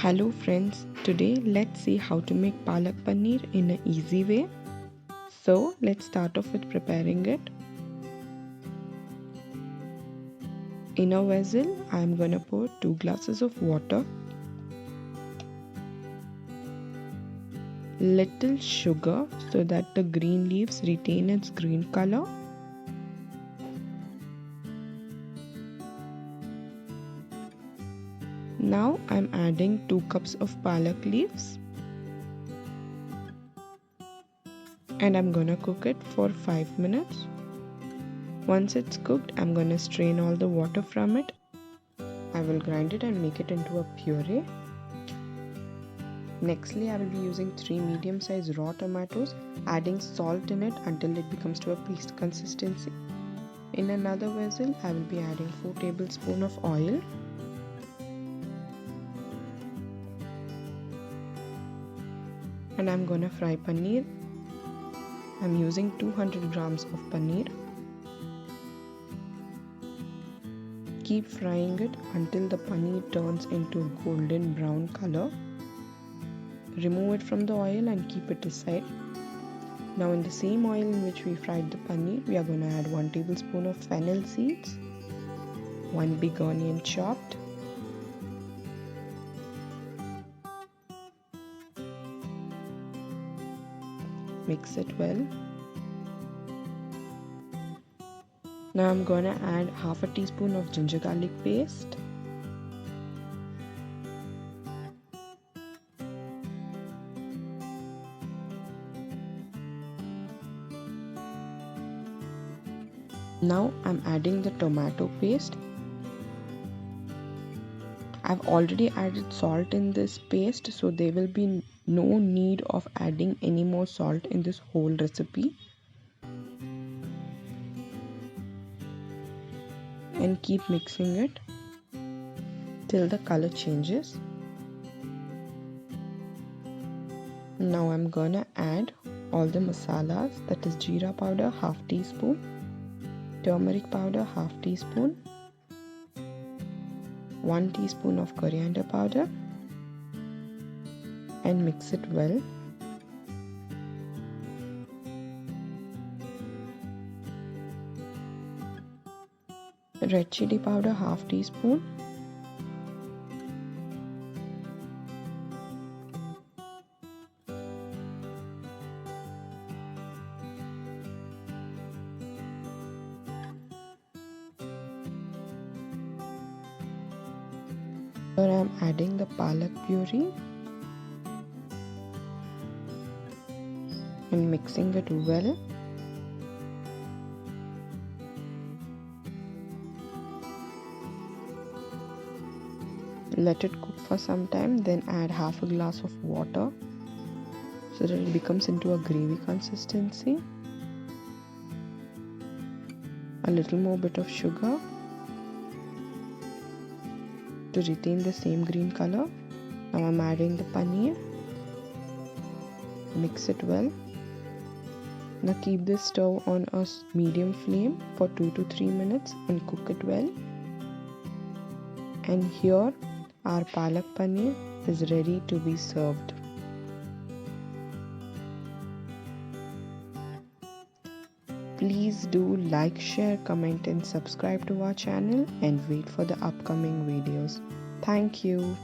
Hello friends, today let's see how to make palak paneer in an easy way. So let's start off with preparing it. In a vessel, I'm gonna pour 2 glasses of water, little sugar so that the green leaves retain its green color. Now I'm adding 2 cups of palak leaves and I'm gonna cook it for 5 minutes. Once it's cooked, I'm gonna strain all the water from it. I will grind it and make it into a puree. Nextly, I will be using 3 medium-sized raw tomatoes, adding salt in it until it becomes to a paste consistency. In another vessel, I will be adding 4 tablespoons of oil. And I'm gonna fry paneer. I'm using 200 grams of paneer. Keep frying it until the paneer turns into a golden brown color. Remove it from the oil and keep it aside. Now in the same oil in which we fried the paneer, we are going to add 1 tablespoon of fennel seeds, 1 big onion chopped, mix it well. Now I'm going to add half a teaspoon of ginger garlic paste, now I'm adding the tomato paste. I've already added salt in this paste, so there will be no need of adding any more salt in this whole recipe. And keep mixing it till the color changes. Now I'm gonna add all the masalas, that is jeera powder half teaspoon, turmeric powder half teaspoon, 1 teaspoon of coriander powder, and mix it well. Red chili powder half teaspoon, here I am adding the palak puree and mixing it well. Let it cook for some time, then add half a glass of water so that it becomes into a gravy consistency. A little more bit of sugar to retain the same green color. Now I'm adding the paneer. Mix it well. Now keep this stove on a medium flame for 2 to 3 minutes and cook it well. And here our palak paneer is ready to be served. Please do like, share, comment and subscribe to our channel and wait for the upcoming videos. Thank you.